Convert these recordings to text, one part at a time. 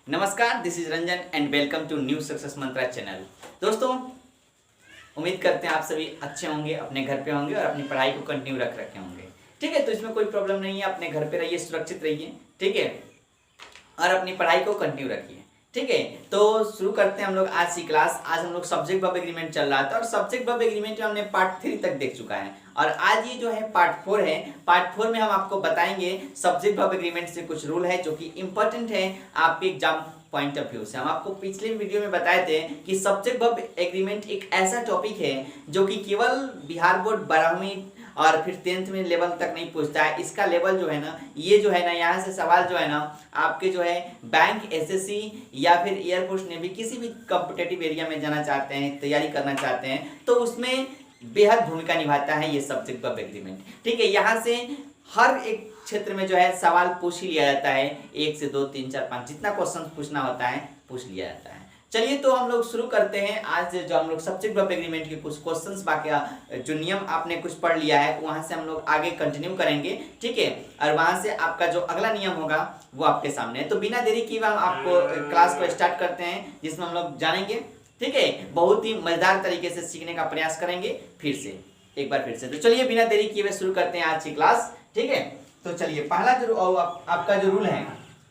नमस्कार, this is Ranjan and welcome to new success mantra channel. दोस्तों, उम्मीद करते हैं आप सभी अच्छे होंगे, अपने घर पे होंगे और अपनी पढ़ाई को कंटिन्यू रख रखे होंगे। ठीक है, तो इसमें कोई प्रॉब्लम नहीं है। अपने घर पे रहिए, सुरक्षित रहिए, ठीक है, और अपनी पढ़ाई को कंटिन्यू रखिए। ठीक है, तो शुरू करते हैं हम लोग आज की क्लास। आज हम लोग सब्जेक्ट वर्ब एग्रीमेंट चल रहा था और सब्जेक्ट वर्ब एग्रीमेंट में हमने पार्ट 3 तक देख चुका है और आज ये जो है पार्ट 4 है। पार्ट 4 में हम आपको बताएंगे सब्जेक्ट वर्ब एग्रीमेंट से कुछ रूल है जो कि इंपॉर्टेंट है आपके एग्जाम पॉइंट ऑफ व्यू से। हम आपको पिछले वीडियो में बताए थे कि सब्जेक्ट वर्ब एग्रीमेंट एक ऐसा टॉपिक है जो कि केवल बिहार बोर्ड 12वीं और फिर 10th में लेवल तक नहीं पूछता है। इसका लेवल जो है ना, ये जो है ना, यहाँ से सवाल जो है ना आपके जो है बैंक, एसएससी या फिर एयरफोर्स नेवी किसी भी कॉम्पिटेटिव एरिया में जाना चाहते हैं, तैयारी करना चाहते हैं, तो उसमें बेहद भूमिका निभाता है ये सब्जेक्ट वर्ब एग्रीमेंट। ठीक है, यहाँ से हर एक क्षेत्र में जो है सवाल पूछ ही लिया जाता है। 1 से 2 3 4 5 जितना क्वेश्चन पूछना होता है पूछ लिया जाता है। चलिए, तो हम लोग शुरू करते हैं। आज जो हम लोग सब्जेक्ट वर्ब एग्रीमेंट के कुछ क्वेश्चंस बाकी जो नियम आपने कुछ पढ़ लिया है वहां से हम लोग आगे कंटिन्यू करेंगे। ठीक है, और वहां से आपका जो अगला नियम होगा वो आपके सामने है। तो बिना देरी किए हम आपको क्लास को स्टार्ट करते हैं जिसमें हम लोग जानेंगे। ठीक है, बहुत ही मजेदार तरीके से सीखने का प्रयास करेंगे। फिर से एक बार फिर से तो चलिए बिना देरी किए हुए शुरू करते हैं आज की क्लास। ठीक है, तो चलिए पहला जो आपका जो रूल है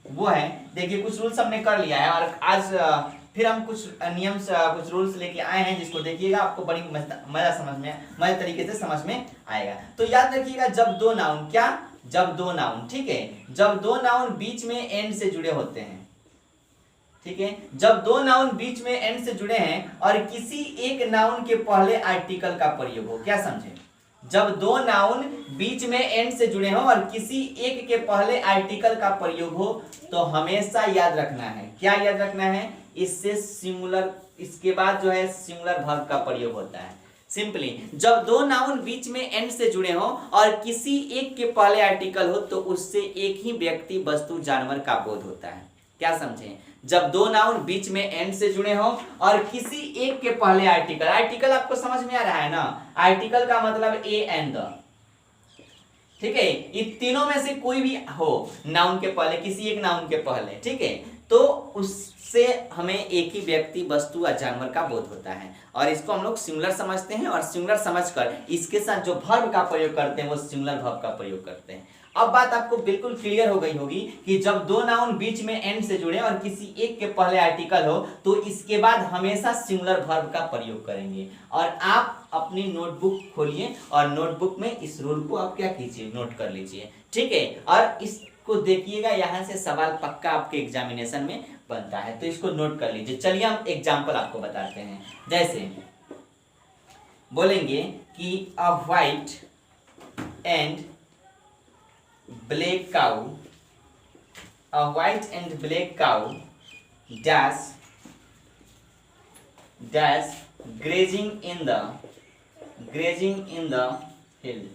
वो है, देखिए कुछ रूल्स हमने कर लिया है और आज फिर हम कुछ नियम कुछ रूल्स लेके आए हैं जिसको देखिएगा, आपको बड़ी मजा समझ में, मजे तरीके से समझ में आएगा। तो याद रखिएगा, जब दो नाउन, क्या, जब दो नाउन, ठीक है, जब दो नाउन बीच में एंड से जुड़े होते हैं, ठीक है, जब दो नाउन बीच में एंड से जुड़े हैं और किसी एक नाउन के पहले आर्टिकल का प्रयोग हो, क्या समझे, जब दो नाउन बीच में एंड से जुड़े हो और किसी एक के पहले आर्टिकल का प्रयोग हो तो हमेशा याद रखना है, क्या याद रखना है, इससे सिंगुलर, इसके बाद जो है सिंगुलर वर्ब का प्रयोग होता है। सिंपली जब दो नाउन बीच में एंड से जुड़े हो और किसी एक के पहले आर्टिकल हो तो उससे एक ही व्यक्ति, वस्तु, जानवर का बोध होता है। क्या समझे, जब दो नाउन बीच में एंड से जुड़े हो और किसी एक के पहले आर्टिकल, आर्टिकल आपको समझ में आ रहा है ना, आर्टिकल का मतलब ए एंड द, ठीक है, ये तीनों में से कोई भी हो नाउन के पहले, किसी एक नाउन के पहले, ठीक है, तो उससे हमें एक ही व्यक्ति, वस्तु या जानवर का बोध होता है और इसको हम लोग सिंगुलर समझते हैं और सिंगुलर समझकर इसके साथ जो वर्ब का प्रयोग करते हैं वो सिंगुलर वर्ब का प्रयोग करते हैं। अब बात आपको बिल्कुल क्लियर हो गई होगी कि जब दो नाउन बीच में एंड से जुड़े और किसी एक के पहले आर्टिकल हो तो इसके बाद हमेशा सिंगुलर वर्ब का प्रयोग करेंगे। और आप अपनी नोटबुक खोलिए और नोटबुक में इस रूल को आप क्या कीजिए, नोट कर लीजिए। ठीक है, और इसको देखिएगा, यहाँ से सवाल पक्का आपके एग्जामिनेशन में बनता है, तो इसको नोट कर लीजिए। चलिए हम एग्जाम्पल आपको बताते हैं। जैसे बोलेंगे कि a white and black cow, a white and black cow dash grazing in the field।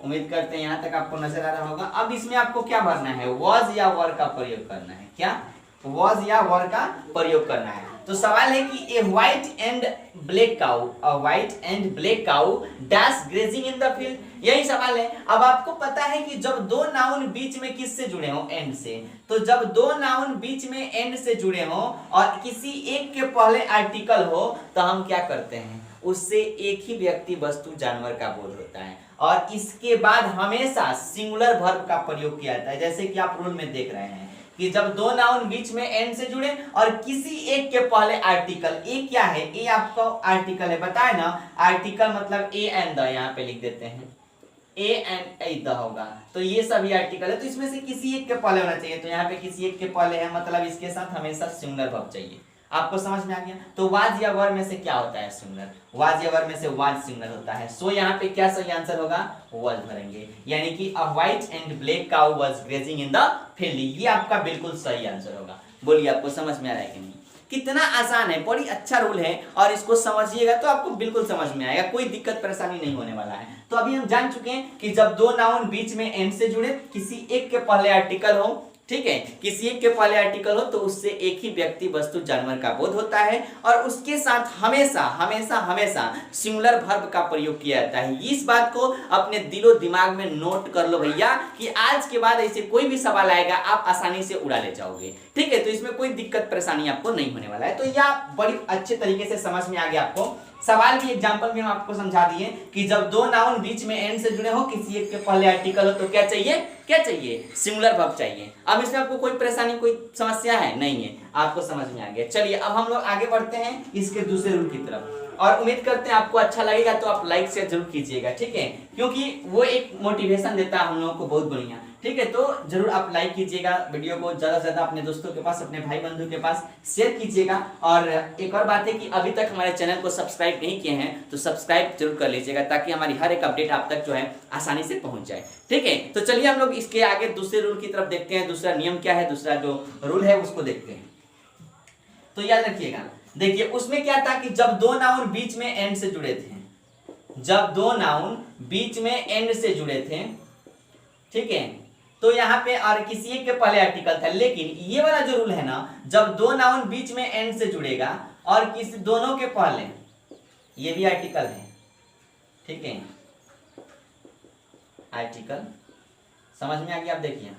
उम्मीद करते हैं यहां तक आपको नजर आ रहा होगा। अब इसमें आपको क्या भरना है, was या were का प्रयोग करना है, क्या, was या were का प्रयोग करना है। तो सवाल है कि a white and black cow, a white and black cow dash grazing in the field, यही सवाल है। अब आपको पता है कि जब दो नाउन बीच में किससे जुड़े हो, एंड से, तो जब दो नाउन बीच में एंड से जुड़े हो और किसी एक के पहले आर्टिकल हो तो हम क्या करते हैं, उससे एक ही व्यक्ति, वस्तु, जानवर का बोध होता है और इसके बाद हमेशा सिंगुलर वर्ब का प्रयोग किया जाता है। जैसे कि आप रूल में देख रहे हैं कि जब दो नाउन बीच में एंड से जुड़े और किसी एक के पहले आर्टिकल, ए क्या है, ए आपका आर्टिकल है, बताए ना, आर्टिकल मतलब ए एंड द, यहाँ पे लिख देते हैं ए एंड ए द होगा, तो ये सभी आर्टिकल है, तो इसमें से किसी एक के पहले होना चाहिए, तो यहाँ पे किसी एक के पहले है, मतलब इसके साथ हमेशा सिंगुलर वर्ब चाहिए। आपको समझ में आ गया। तो वाज या वर में से क्या होता है, सिंगुलर, वाज या वर में से वाज सिंगुलर होता है। सो यहाँ पे क्या सही आंसर होगा, वाज भरेंगे, यानी कि a white and black cow was grazing in the field, ये आपका बिल्कुल सही आंसर होगा। बोलिए आपको समझ में आ रहा है कि नहीं, कितना आसान है, बड़ी अच्छा रूल है और इसको समझिएगा तो आपको बिल्कुल समझ में आएगा, कोई दिक्कत परेशानी नहीं होने वाला है। तो अभी हम जान चुके हैं कि जब दो नाउन बीच में एंड से जुड़े, किसी एक के पहले आर्टिकल हो ठीक है, किसी एक के पहले आर्टिकल हो तो उससे एक ही व्यक्ति वस्तु जानवर का बोध होता है और उसके साथ हमेशा हमेशा हमेशा सिंगुलर वर्ब का प्रयोग किया जाता है। इस बात को अपने दिलो दिमाग में नोट कर लो भैया कि आज के बाद ऐसे कोई भी सवाल आएगा आप आसानी से उड़ा ले जाओगे। ठीक है, तो इसमें कोई दिक्कत परेशानी आपको नहीं होने वाला है। तो यह बड़ी अच्छे तरीके से समझ में आ गया आपको। सवाल भी एग्जांपल में हम आपको समझा दिए कि जब दो नाउन बीच में एंड से जुड़े हो, किसी एक के पहले आर्टिकल हो तो क्या चाहिए, क्या चाहिए, सिंगुलर वर्ब चाहिए। अब इसमें आपको कोई परेशानी कोई समस्या है नहीं है, आपको समझ में आ गया। चलिए अब हम लोग आगे बढ़ते हैं इसके दूसरे रूल की तरफ और उम्मीद करते हैं आपको अच्छा लगेगा, तो आप लाइक शेयर जरूर कीजिएगा। ठीक है, क्योंकि वो एक मोटिवेशन देता है हम लोगों को बहुत बढ़िया। ठीक है, तो जरूर आप लाइक कीजिएगा, वीडियो को ज्यादा से ज्यादा अपने दोस्तों के पास, अपने भाई बंधु के पास शेयर कीजिएगा। और एक और बात है कि अभी तक हमारे चैनल को सब्सक्राइब नहीं किए हैं तो सब्सक्राइब जरूर कर लीजिएगा, ताकि हमारी हर एक अपडेट आप तक जो है आसानी से पहुंच जाए। ठीक है, तो चलिए हम लोग इसके आगे दूसरे रूल की तरफ देखते हैं। दूसरा नियम क्या है, दूसरा जो रूल है उसको देखते हैं। तो याद रखिएगा, देखिए उसमें क्या था कि जब दो नाउन बीच में एंड से जुड़े थे, जब दो नाउन बीच में एंड से जुड़े थे, ठीक है, तो यहाँ पे और किसी एक के पहले आर्टिकल था। लेकिन ये वाला जो रूल है ना, जब दो नाउन बीच में एंड से जुड़ेगा और किसी दोनों के पहले, ये भी आर्टिकल है, ठीक है, आर्टिकल समझ में आ गया। आप देखिए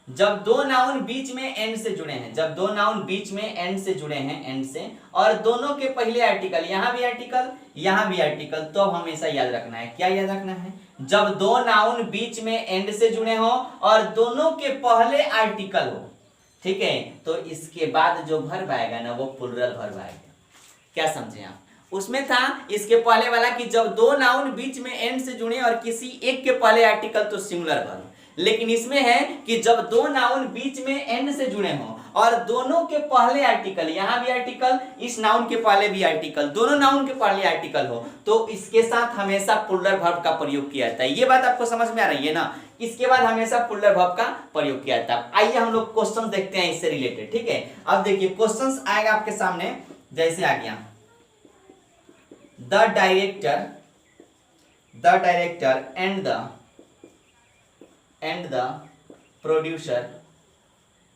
जब दो नाउन बीच में एंड से जुड़े हैं, जब दो नाउन बीच में एंड से जुड़े हैं, एंड से, और दोनों के पहले आर्टिकल, यहां भी आर्टिकल यहां भी आर्टिकल, तो हमेशा याद रखना है, क्या याद रखना है, जब दो नाउन बीच में एंड से जुड़े हो और दोनों के पहले आर्टिकल हो, ठीक है, तो इसके बाद जो वर्ब आएगा ना वो प्लूरल वर्ब आएगा। क्या समझे आप? उसमें था इसके पहले वाला कि जब दो नाउन बीच में एंड से जुड़े और किसी एक के पहले आर्टिकल तो सिंगुलर वर्ब। लेकिन इसमें है कि जब दो नाउन बीच में एंड से जुड़े हों और दोनों के पहले आर्टिकल, यहां भी आर्टिकल, इस नाउन के पहले भी आर्टिकल, दोनों नाउन के पहले आर्टिकल हो, तो इसके साथ हमेशा प्लूरल वर्ब का प्रयोग किया जाता है। ये बात आपको समझ में आ रही है ना? इसके बाद हमेशा प्लूरल वर्ब का प्रयोग किया जाता है। आइए हम लोग क्वेश्चन देखते हैं इससे रिलेटेड। ठीक है, अब देखिए क्वेश्चन आएगा आपके सामने, जैसे आ गया the director and the producer,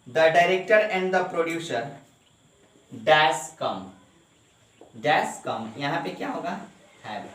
the director and the producer dash come, यहाँ पे क्या होगा, have।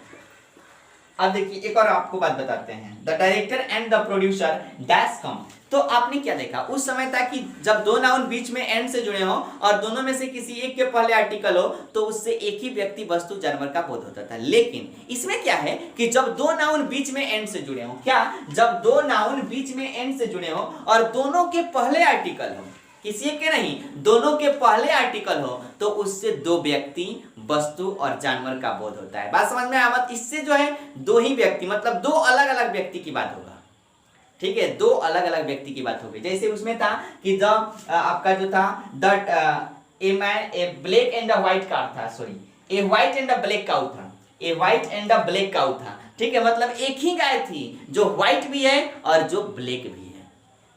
अब देखिए एक और आपको बात बताते हैं, the director and the producer dash come. तो आपने क्या देखा, उस समय था कि जब दो नाउन बीच में एंड से जुड़े हो और दोनों में से किसी एक के पहले आर्टिकल हो तो उससे एक ही व्यक्ति वस्तु जानवर का बोध होता था। लेकिन इसमें क्या है कि जब दो नाउन बीच में एंड से जुड़े हो, क्या, जब दो नाउन बीच में एंड से जुड़े हो और दोनों के पहले आर्टिकल हो, किसी एक के नहीं, दोनों के पहले आर्टिकल हो, तो उससे दो व्यक्ति वस्तु और जानवर का बोध होता है। बात समझ में आवत? इससे जो है दो ही व्यक्ति, मतलब दो अलग अलग व्यक्ति की बात होगा। ठीक है, दो अलग अलग व्यक्ति की बात होगी। जैसे उसमें था कि जब आपका जो था a black and a white car था, sorry a white and a black cow था, a white and a black cow था। ठीक है, मतलब एक ही गाय थी जो व्हाइट भी है और जो ब्लैक भी है।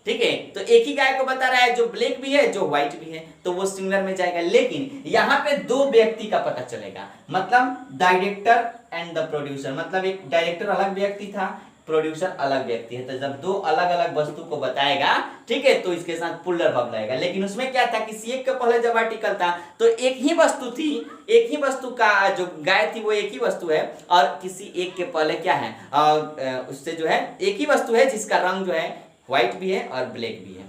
ठीक है, तो एक ही गाय को बता रहा है जो ब्लैक भी है जो व्हाइट भी है, तो वो सिंगुलर में जाएगा। लेकिन यहाँ पे दो व्यक्ति का पता चलेगा, मतलब डायरेक्टर एंड द प्रोड्यूसर, मतलब एक डायरेक्टर अलग व्यक्ति था, प्रोड्यूसर अलग व्यक्ति है। तो जब दो अलग अलग वस्तु को बताएगा, ठीक है, तो इसके साथ प्लूरल वर्ब लगेगा। लेकिन उसमें क्या था, किसी एक के पहले जब आर्टिकल था तो एक ही वस्तु थी, एक ही वस्तु का जो गाय थी वो एक ही वस्तु है, और किसी एक के पहले क्या है, उससे जो है एक ही वस्तु है जिसका रंग जो है व्हाइट भी है और ब्लैक भी है।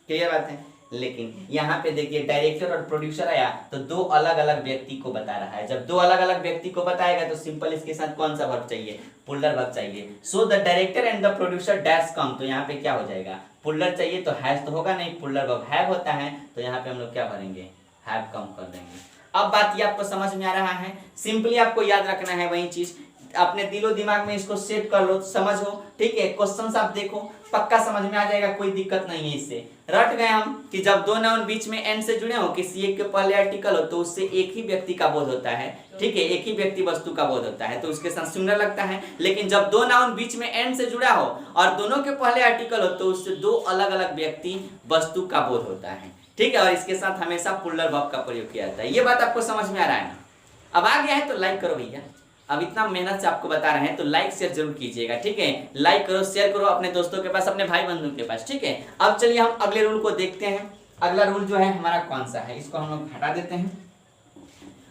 क्लियर बात है? लेकिन यहाँ पे देखिए डायरेक्टर और प्रोड्यूसर आया तो दो अलग अलग व्यक्ति को बता रहा है। जब दो अलग अलग व्यक्ति को बताएगा तो सिंपल इसके साथ कौन सा वर्ब चाहिए, प्लूरल वर्ब चाहिए। So the director and the producer dash come, तो यहाँ पे क्या हो जाएगा, प्लूरल चाहिए तो हैज तो होगा नहीं, प्लूरल वर्ब हैव होता है, तो यहाँ पे हम लोग क्या भरेंगे, हैव कम कर देंगे। अब बात ये आपको समझ में आ रहा है? सिंपली आपको याद रखना है वही चीज, अपने दिलो दिमाग में इसको सेट कर लो, समझो। ठीक है, क्वेश्चन आप देखो, पक्का समझ में आ जाएगा, कोई दिक्कत नहीं है। इससे रट गए हम कि जब दो नाउन बीच में एंड से जुड़े हो, किसी एक के पहले आर्टिकल हो, तो उससे एक ही व्यक्ति का बोध होता है। ठीक है, एक ही व्यक्ति वस्तु का बोध होता है, तो उसके साथ सिंगुलर लगता है। लेकिन जब दो नाउन बीच में एंड से जुड़ा हो और दोनों के पहले आर्टिकल हो, तो उससे दो अलग अलग व्यक्ति वस्तु का बोध होता है। ठीक है, और इसके साथ हमेशा प्लूरल वर्ब का प्रयोग किया जाता है। ये बात आपको समझ में आ रहा है ना? अब आ गया है तो लाइक करो भैया, अब इतना मेहनत से आपको बता रहे हैं तो लाइक शेयर जरूर कीजिएगा, ठीक है। लाइक करो, शेयर करो अपने दोस्तों के पास, अपने भाई बंधु के पास, ठीक है। अब चलिए हम अगले रूल को देखते हैं। अगला रूल जो है हमारा कौन सा है, इसको हम लोग हटा देते हैं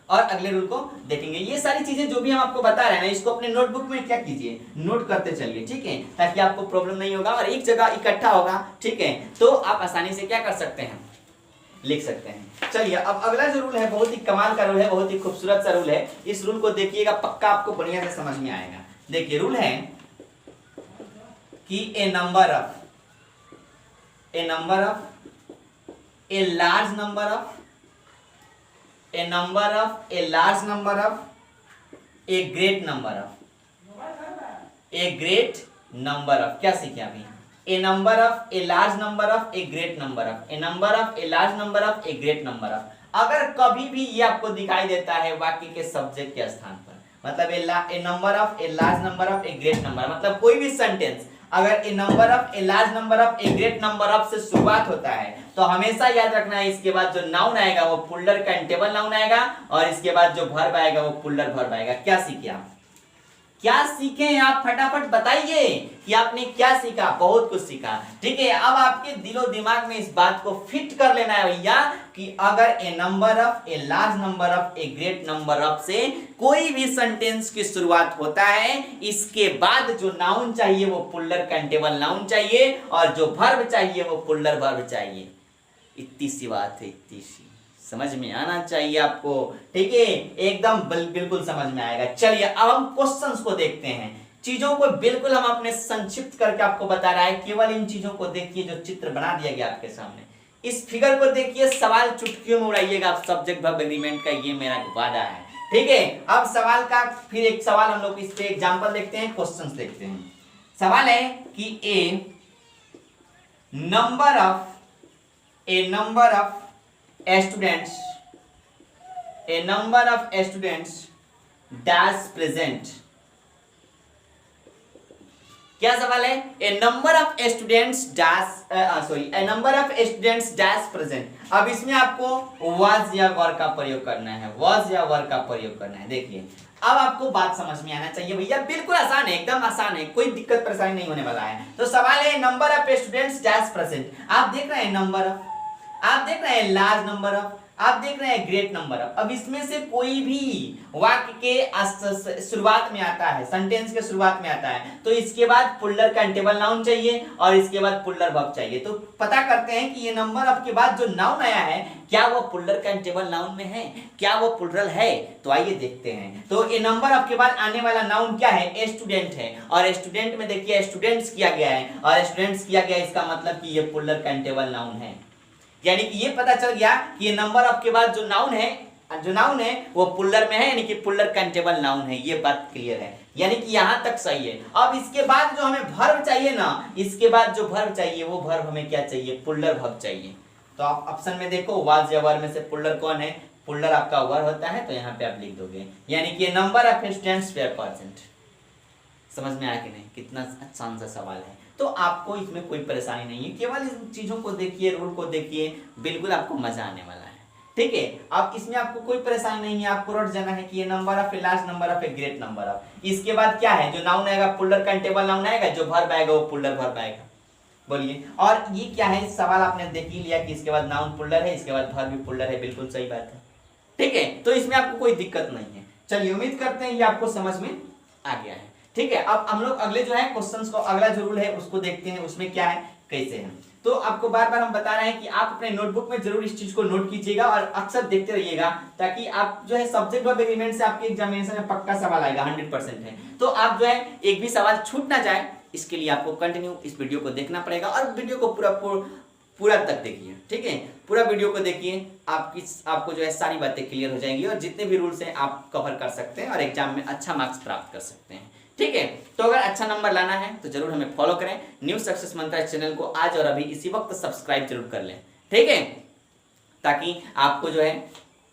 और अगले रूल को देखेंगे। ये सारी चीजें जो भी हम आपको बता रहे हैं ना, इसको अपने नोटबुक में क्या कीजिए, नोट करते चलिए, ठीक है, ताकि आपको प्रॉब्लम नहीं होगा और एक जगह इकट्ठा होगा, ठीक है, तो आप आसानी से क्या कर सकते हैं, लिख सकते हैं। चलिए अब अगला जो रूल है बहुत ही कमाल का रूल है, बहुत ही खूबसूरत सा रूल है। इस रूल को देखिएगा, पक्का आपको बढ़िया से समझ में आएगा। देखिए रूल है कि a number of a large number of a large number of a great number of क्या सीखे अभी, a number of a large number of a great number of a number of a large number of a great number of। अगर कभी भी ये आपको दिखाई देता है वाक्य के सब्जेक्ट के स्थान पर, मतलब a number of a large number of a great number, मतलब कोई भी सेंटेंस अगर a number of a large number of a great number of से शुरुआत होता है तो हमेशा याद रखना है इसके बाद जो नाउन आएगा वो पुल्लर काउंटेबल नाउन आएगा और इसके बाद जो वर्ब आएगा वो पुल्लर वर्ब आएगा। क्या सीखे आप, क्या सीखे आप, फटाफट बताइए कि आपने क्या सीखा। बहुत कुछ सीखा, ठीक है। अब आपके दिलो दिमाग में इस बात को फिट कर लेना है भैया कि अगर a number of a large number of a great number of से कोई भी सेंटेंस की शुरुआत होता है, इसके बाद जो नाउन चाहिए वो पुल्लर काउंटेबल नाउन चाहिए और जो वर्ब चाहिए वो पुल्लर वर्ब चाहिए। इतनी सी बात है, इतनी सी, समझ में आना चाहिए आपको, ठीक है, एकदम बिल्कुल समझ में आएगा। चलिए अब हम क्वेश्चंस को देखते हैं। चीजों को बिल्कुल हम अपने संक्षिप्त करके आपको बता रहा है, केवल इन चीजों को देखिए जो चित्र बना दिया गया आपके सामने। इस फिगर को देखिए, सवाल चुटकियों में उड़ाइएगा आप, सब्जेक्ट वर्ब एग्रीमेंट का ये मेरा वादा है, ठीक है। अब सवाल का फिर एक सवाल हम लोग इस पे एग्जांपल देखते हैं, क्वेश्चंस देखते हैं। सवाल है कि a number of students dash present। क्या सवाल है, a number of students dash present. अब इसमें आपको was या were का प्रयोग करना है, देखिए अब आपको बात समझ में आना चाहिए भैया, बिल्कुल आसान है, एकदम आसान है, कोई दिक्कत परेशानी नहीं होने वाला है। तो सवाल है number of students dash present. आप देख रहे हैं नंबर ऑफ, आप देख रहे हैं लार्ज नंबर ऑफ, आप देख रहे हैं ग्रेट नंबर ऑफ। अब इसमें से कोई भी वाक्य के शुरुआत में आता है, सेंटेंस के शुरुआत में आता है, तो इसके बाद पुल्लर काउंटेबल नाउन चाहिए और इसके बाद पुल्लर वर्ब चाहिए। तो पता करते हैं कि ये नंबर ऑफ के बाद जो नाउन आया है क्या वो पुल्लर काउंटेबल नाउन में है, क्या वो प्लुरल है, तो आइए देखते हैं। तो ये नंबर ऑफ के बाद आने वाला नाउन क्या है, स्टूडेंट है, और स्टूडेंट में देखिए स्टूडेंट्स किया गया है और स्टूडेंट्स किया गया, इसका मतलब कि ये पुल्लर काउंटेबल नाउन है। यानी कि ये पता चल गया कि ये नंबर ऑफ के बाद जो नाउन है वो पुल्लर में है, यानी कि पुल्लर काउंटेबल नाउन है। ये बात क्लियर है, यानी कि यहां तक सही है। अब इसके बाद जो हमें वर्ब चाहिए ना, इसके बाद जो वर्ब चाहिए वो वर्ब हमें क्या चाहिए, पुल्लर वर्ब चाहिए। तो आप ऑप्शन में देखो वाज या वर में से पुल्लर कौन है, पुल्लर आपका वर होता है, तो यहाँ पे आप लिख दोगे, यानी कि नंबर ऑफ स्टूडेंट्स पर परसेंट। समझ में आया कि नहीं, कितना आसान सा सवाल है। तो आपको इसमें कोई परेशानी नहीं है, केवल इन चीजों को देखिए, रूल को देखिए, बिल्कुल आपको मजा आने वाला है, ठीक है। अब इसमें आपको कोई परेशानी नहीं है, आपको रट जाना है कि ये number of a large number of a great number of. इसके बाद क्या है, जो नाउन आएगा पुल्लर काउंटेबल नाउन आएगा, जो वर्ब आएगा वो पुल्लर वर्ब आएगा। बोलिए, और ये क्या है, सवाल आपने देख ही लिया कि इसके बाद नाउन पुल्लर है, इसके बाद वर्ब भी पुल्लर है, बिल्कुल सही बात है, ठीक है। तो इसमें आपको कोई दिक्कत नहीं है। चलिए उम्मीद करते हैं ये आपको समझ में आ गया है, ठीक है। अब हम लोग अगले जो है क्वेश्चंस को, अगला जो रूल है उसको देखते हैं, उसमें क्या है, कैसे है। तो आपको बार बार हम बता रहे हैं कि आप अपने नोटबुक में जरूर इस चीज को नोट कीजिएगा और अक्सर देखते रहिएगा, ताकि आप जो है सब्जेक्ट वर्ब एग्रीमेंट से आपके एग्जामिनेशन में पक्का सवाल आएगा, 100% है। तो आप जो है एक भी सवाल छूट ना जाए, इसके लिए आपको कंटिन्यू इस वीडियो को देखना पड़ेगा और वीडियो को पूरा तक देखिए, ठीक है। पूरा वीडियो को देखिए, आपको जो है सारी बातें क्लियर हो जाएंगी और जितने भी रूल्स हैं आप कवर कर सकते हैं और एग्जाम में अच्छा मार्क्स प्राप्त कर सकते हैं, ठीक है। तो अगर अच्छा नंबर लाना है तो जरूर हमें फॉलो करें, न्यू सक्सेस मंत्रा चैनल को आज और अभी इसी वक्त सब्सक्राइब जरूर कर लें, ठीक है, ताकि आपको जो है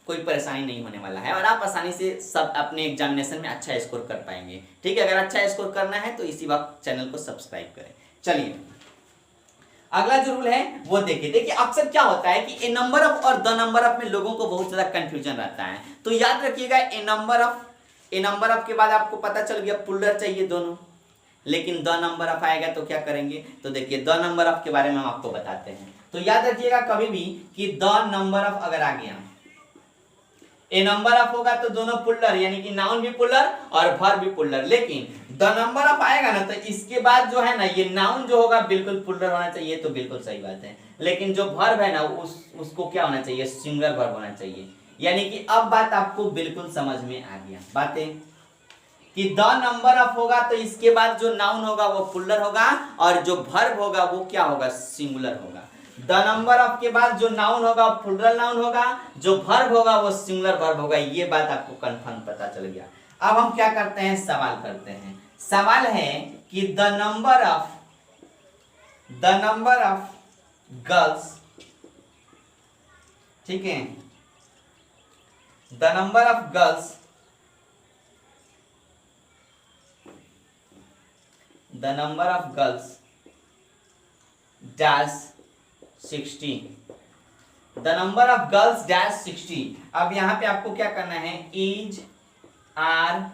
कोई परेशानी नहीं होने वाला है और आप आसानी से सब अपने एग्जामिनेशन में अच्छा स्कोर कर पाएंगे, ठीक है। अगर अच्छा स्कोर करना है तो इसी वक्त चैनल को सब्सक्राइब करें। चलिए अगला जो रूल है वो देखिए अक्सर क्या होता है कि ए नंबर ऑफ और द नंबर ऑफ में लोगों को बहुत ज्यादा कंफ्यूजन रहता है। तो याद रखिएगा, a number of a number of के बाद आपको पता चल गया पुल्लर चाहिए दोनों, लेकिन द नंबर ऑफ आएगा तो क्या करेंगे, तो देखिए द नंबर ऑफ के बारे में हम आपको बताते हैं। तो याद रखिएगा कभी भी कि द नंबर ऑफ अगर आ गया, ए नंबर ऑफ होगा तो दोनों पुल्लर, यानी कि नाउन भी पुल्लर और वर्ब भी पुल्लर, लेकिन द नंबर ऑफ आएगा ना तो इसके बाद जो है ना ये नाउन जो होगा बिल्कुल पुल्लर होना चाहिए, तो बिल्कुल सही बात है। लेकिन जो वर्ब है ना उसको क्या होना चाहिए, सिंगुलर वर्ब होना चाहिए। यानी कि अब बात आपको बिल्कुल समझ में आ गया बातें कि द नंबर ऑफ होगा तो इसके बाद जो नाउन होगा वो पुल्लर होगा और जो वर्ब होगा वो क्या होगा, सिंगुलर होगा। द नंबर ऑफ के बाद जो नाउन होगा प्लुरल नाउन होगा, जो वर्ब होगा वो सिंगुलर वर्ब होगा। ये बात आपको कंफर्म पता चल गया। अब हम क्या करते हैं, सवाल करते हैं। सवाल है कि द नंबर ऑफ गर्ल्स, ठीक है, the number of girls, the number of girls dash 60, the number of girls dash 60। अब यहां पे आपको क्या करना है, इज आर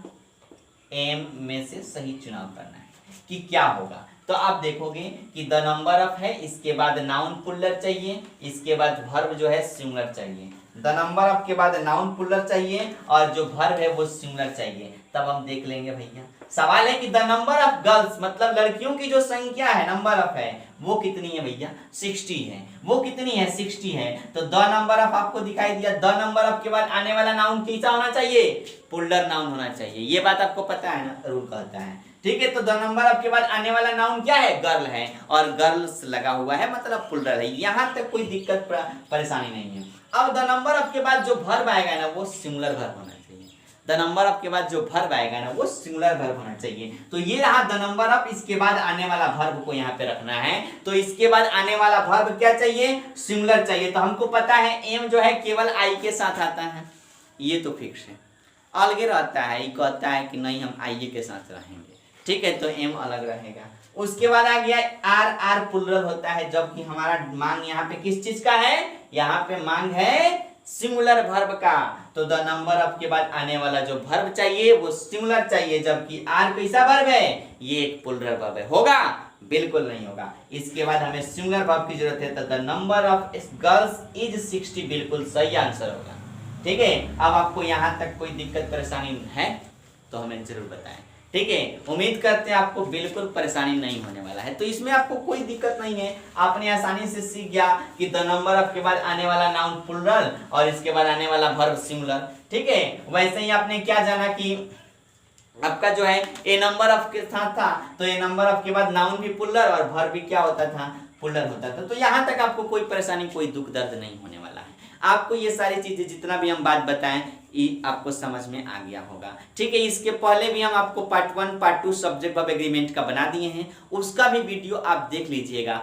एम में से सही चुनाव करना है कि क्या होगा। तो आप देखोगे कि द नंबर ऑफ है, इसके बाद नाउन पुल्लर चाहिए, इसके बाद वर्ब जो है सिंगुलर चाहिए। द नंबर ऑफ के बाद नाउन पुल्लर चाहिए और जो वर्ब है वो सिंगुलर चाहिए। तब हम देख लेंगे भैया। सवाल है कि द नंबर ऑफ गर्ल्स मतलब लड़कियों की जो संख्या है, नंबर ऑफ है, वो कितनी है भैया, 60 है। वो कितनी है, 60 है। तो द नंबर ऑफ आपको दिखाई दिया। द नंबर ऑफ के बाद आने वाला नाउन कैसा होना चाहिए, पुल्लर नाउन होना चाहिए। ये बात आपको पता है ना, रूल कहता है, ठीक है। तो द नंबर ऑफ के बाद आने वाला नाउन क्या है, गर्ल है, और गर्ल्स लगा हुआ है मतलब पुल्लर है। यहां तक कोई दिक्कत परेशानी नहीं है। अब द नंबर ऑफ के बाद जो वर्ब आएगा ना वो सिंगुलर वर्ब होना चाहिए। द नंबर ऑफ के बाद जो वर्ब आएगा ना वो सिंगुलर वर्ब होना चाहिए। तो ये रहा द नंबर ऑफ, इसके बाद आने वाला वर्ब को यहाँ पे रखना है। तो इसके बाद आने वाला वर्ब क्या चाहिए, सिंगुलर चाहिए। तो हमको पता है एम जो है केवल आई के साथ आता है, ये तो फिक्स है। अलग रहता है, ये कहता है कि नहीं हम आई के साथ रहेंगे, ठीक है, तो एम अलग रहेगा। उसके बाद आ गया आर, आर प्लुरल होता है, जबकि हमारा मांग यहाँ पे किस चीज का है, यहाँ पे मांग है सिंगुलर वर्ब का। तो द नंबर ऑफ के बाद आने वाला जो वर्ब चाहिए वो सिंगुलर चाहिए, जबकि आर कैसा वर्ब है, ये एक प्लुरल वर्ब है। होगा, बिल्कुल नहीं होगा। इसके बाद हमें सिंगुलर वर्ब की जरूरत है। तो the number of girls is 60 बिल्कुल सही आंसर होगा, ठीक है। अब आपको यहाँ तक कोई दिक्कत परेशानी है तो हमें जरूर बताएं, ठीक है। उम्मीद करते हैं आपको बिल्कुल परेशानी नहीं होने वाला है। तो इसमें आपको कोई दिक्कत नहीं है, आपने आसानी से सीख गया कि द नंबर ऑफ के बाद आने वाला नाउन प्लुरल और इसके बाद आने वाला वर्ब सिंगुलर, ठीक है। वैसे ही आपने क्या जाना कि आपका जो है ए नंबर ऑफ के साथ था, तो ए नंबर ऑफ के बाद नाउन भी पुल्लर और वर्ब भी क्या होता था, पुल्लर होता था। तो यहाँ तक आपको कोई परेशानी, कोई दुख दर्द नहीं होने वाला है। आपको ये सारी चीजें जितना भी हम बात बताएं ये आपको समझ में आ गया होगा, ठीक है। इसके पहले भी हम आपको part 1 part 2 subject verb agreement का बना दिए हैं, उसका भी वीडियो आप देख लीजिएगा,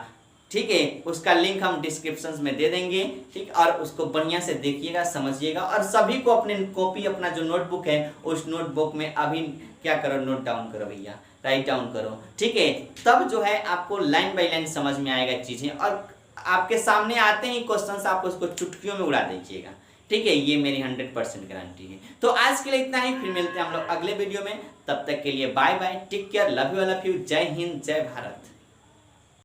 ठीक है। उसका लिंक हम डिस्क्रिप्शन में दे देंगे, ठीक। और उसको बढ़िया से देखिएगा, समझिएगा, और सभी को अपने कॉपी, अपना जो नोटबुक है उस नोटबुक में अभी क्या करो, नोट डाउन करो भैया, राइट डाउन करो, ठीक है। तब जो है आपको लाइन बाय लाइन समझ में आएगा चीजें, और आपके सामने आते ही क्वेश्चन आप उसको चुटकियों में उड़ा दीजिएगा, ठीक है। ये मेरी 100% गारंटी है। तो आज के लिए इतना ही, फिर मिलते हैं हम लोग अगले वीडियो में। तब तक के लिए bye bye, take care, love you, जय हिंद, जय भारत।